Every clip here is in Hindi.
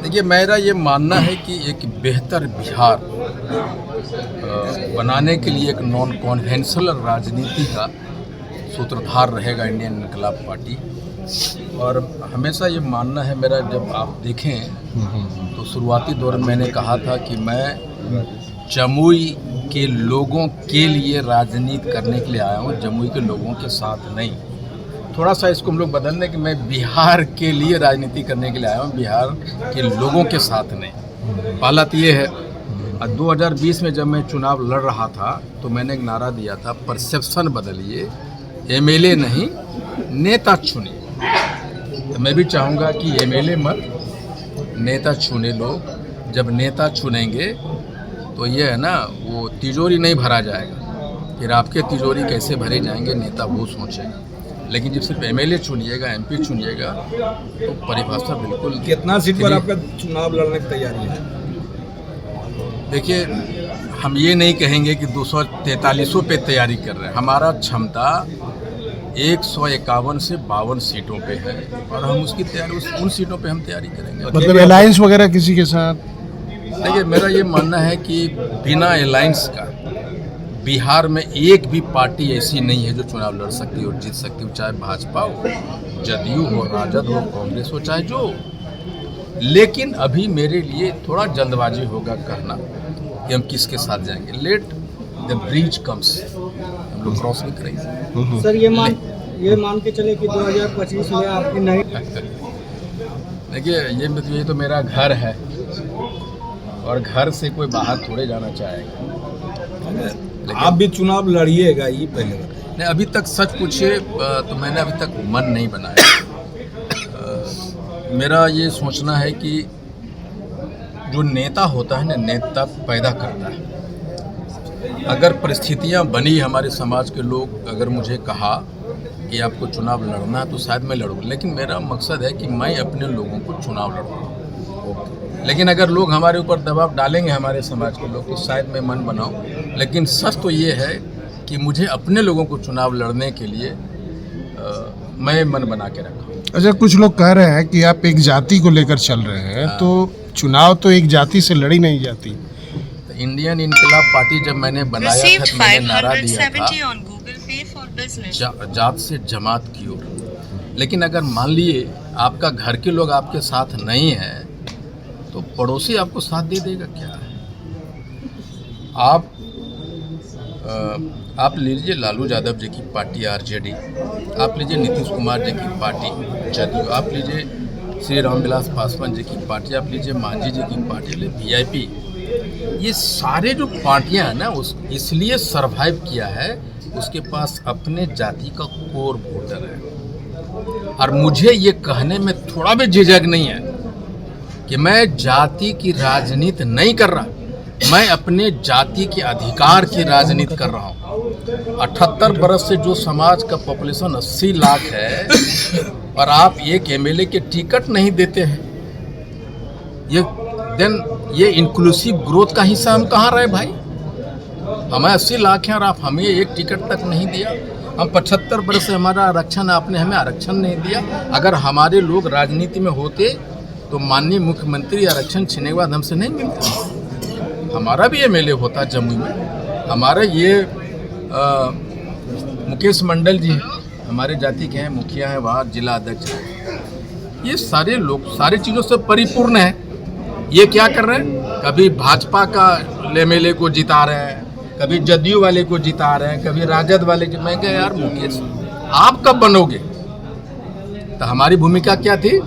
देखिए, मेरा ये मानना है कि एक बेहतर बिहार बनाने के लिए एक नॉन कॉन्वेंशनल राजनीति का सूत्रधार रहेगा इंडियन इनकलाब पार्टी। और हमेशा ये मानना है मेरा, जब आप देखें तो शुरुआती दौर में मैंने कहा था कि मैं जमुई के लोगों के लिए राजनीति करने के लिए आया हूँ, जमुई के लोगों के साथ नहीं। थोड़ा सा इसको हम लोग बदलने कि मैं बिहार के लिए राजनीति करने के लिए आया हूँ, बिहार के लोगों के साथ नहीं। पहला तो ये है। 2020 में जब मैं चुनाव लड़ रहा था तो मैंने एक नारा दिया था, परसेप्शन बदलिए, एमएलए नहीं नेता चुनिए। तो मैं भी चाहूँगा कि एमएलए मत, नेता चुने लोग। जब नेता चुनेंगे तो ये है ना, वो तिजोरी नहीं भरा जाएगा, फिर आपके तिजोरी कैसे भरे जाएंगे नेता वो सोचेगा। लेकिन जब सिर्फ एमएलए चुनिएगा, एमपी चुनिएगा, तो परिभाषा बिल्कुल। कितना सीट पर आपका चुनाव लड़ने की तैयारी है? देखिए, हम ये नहीं कहेंगे कि 243 पे तैयारी कर रहे हैं। हमारा क्षमता 151 से 52 सीटों पे है और हम उसकी तैयारी उन सीटों पे हम तैयारी करेंगे। मतलब अलायंस वगैरह किसी के साथ? देखिए, मेरा ये मानना है कि बिना अलायंस का बिहार में एक भी पार्टी ऐसी नहीं है जो चुनाव लड़ सकती हो, जीत सकती हो, चाहे भाजपा हो, जदयू हो, राजद हो, कांग्रेस हो, चाहे जो। लेकिन अभी मेरे लिए थोड़ा जल्दबाजी होगा कहना कि हम किसके साथ जाएंगे। लेट द ब्रिज कम्स, हम लोग क्रॉस नहीं करेंगे। सर, ये मान के चले कि 2025 में आपकी नई देखिए, ये तो मेरा घर है और घर से कोई बाहर थोड़े जाना चाहेगा। आप भी चुनाव लड़िएगा, ये पहले बताइए। नहीं, अभी तक सच पूछे तो मैंने अभी तक मन नहीं बनाया। मेरा ये सोचना है कि जो नेता होता है ना, नेता पैदा करता है। अगर परिस्थितियां बनी, हमारे समाज के लोग अगर मुझे कहा कि आपको चुनाव लड़ना है तो शायद मैं लड़ूँ, लेकिन मेरा मकसद है कि मैं अपने लोगों को चुनाव लड़ूँ। लेकिन अगर लोग हमारे ऊपर दबाव डालेंगे, हमारे समाज के लोग, तो शायद मैं मन बनाऊं। लेकिन सच तो ये है कि मुझे अपने लोगों को चुनाव लड़ने के लिए मैं मन बना के रखा हूं। अच्छा, कुछ लोग कह रहे हैं कि आप एक जाति को लेकर चल रहे हैं, तो चुनाव तो एक जाति से लड़ी नहीं जाती। तो इंडियन इनकलाब पार्टी जब मैंने बनाया था तो मैंने नारा दिया था, जात से जमात की ओर। लेकिन अगर मान लिए आपका घर के लोग आपके साथ नहीं है तो पड़ोसी आपको साथ दे देगा क्या? आप लीजिए लालू यादव जी की पार्टी आरजेडी, आप लीजिए नीतीश कुमार जी की पार्टी जदयू, आप लीजिए श्री रामविलास पासवान जी की पार्टी, आप लीजिए मांझी जी की पार्टी, वीआईपी। ये सारे जो पार्टियां हैं ना, इसलिए सरवाइव किया है, उसके पास अपने जाति का कोर वोटर है। और मुझे ये कहने में थोड़ा भी झिझक नहीं है कि मैं जाति की राजनीति नहीं कर रहा, मैं अपने जाति के अधिकार की राजनीति कर रहा हूँ। 78 बरस से जो समाज का पॉपुलेशन 80 लाख है और आप एक एमएलए के टिकट नहीं देते हैं, ये इंक्लूसिव ग्रोथ का हिस्सा हम कहाँ रहे भाई? हमें 80 लाख हैं और आप हमें एक टिकट तक नहीं दिया। हम 75 बरस से हमारा आरक्षण, आपने हमें आरक्षण नहीं दिया। अगर हमारे लोग राजनीति में होते तो माननीय मुख्यमंत्री आरक्षण छीनने के बाद हमसे नहीं मिलता। हमारा भी एमएलए होता जमुई में। हमारा ये मुकेश मंडल जी हमारे जाति के हैं, मुखिया हैं, वहाँ जिला अध्यक्ष हैं। ये सारे लोग सारी चीज़ों से परिपूर्ण है। ये क्या कर रहे हैं? कभी भाजपा का एमएलए को जिता रहे हैं, कभी जदयू वाले को जिता रहे हैं, कभी राजद वाले। मैं कहा यार मुकेश, आप कब बनोगे? तो हमारी भूमिका क्या थी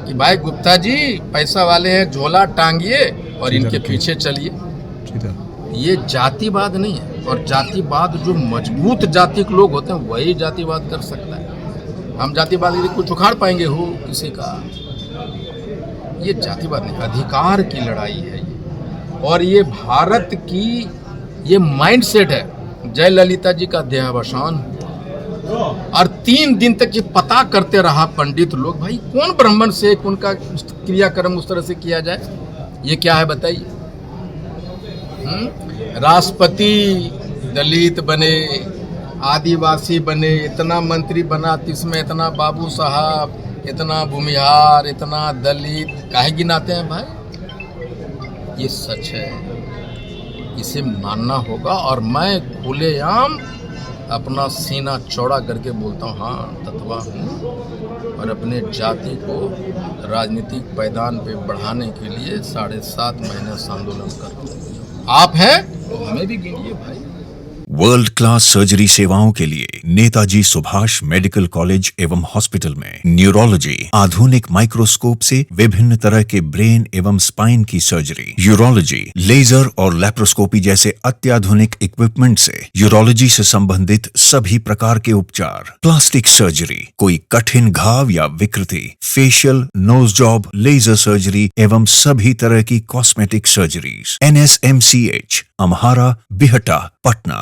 कि भाई गुप्ता जी पैसा वाले हैं, झोला टांगिए और इनके पीछे चलिए। ये जातिवाद नहीं है। और जातिवाद जो मजबूत जाति के लोग होते हैं वही जातिवाद कर सकता है। हम जातिवाद यदि कुछ उखाड़ पाएंगे हो किसी का, ये जातिवाद नहीं, अधिकार की लड़ाई है ये। और ये भारत की ये माइंडसेट है। जयललिता जी का देहावसान और 3 दिन तक ये पता करते रहा पंडित लोग, भाई कौन ब्राह्मण से उनका क्रियाक्रम उस तरह से किया जाए। ये क्या है बताइए? राष्ट्रपति दलित बने, आदिवासी बने, इतना मंत्री बना, इसमें इतना बाबू साहब, इतना भूमिहार, इतना दलित काहे गिनाते हैं भाई? ये सच है, इसे मानना होगा। और मैं खुलेआम अपना सीना चौड़ा करके बोलता हूँ, हाँ तत्वा हूँ, और अपने जाति को राजनीतिक पैदान पे बढ़ाने के लिए 7.5 महीने से आंदोलन कर रहा हूँ। आप हैं तो हमें भी गिनिए भाई। वर्ल्ड क्लास सर्जरी सेवाओं के लिए नेताजी सुभाष मेडिकल कॉलेज एवं हॉस्पिटल में न्यूरोलॉजी, आधुनिक माइक्रोस्कोप से विभिन्न तरह के ब्रेन एवं स्पाइन की सर्जरी, यूरोलॉजी, लेजर और लैप्रोस्कोपी जैसे अत्याधुनिक इक्विपमेंट से यूरोलॉजी से संबंधित सभी प्रकार के उपचार, प्लास्टिक सर्जरी, कोई कठिन घाव या विकृति, facial, nose job, laser surgery एवं सभी तरह की cosmetic surgeries. NSMCH, Amhara, Bihta, Patna.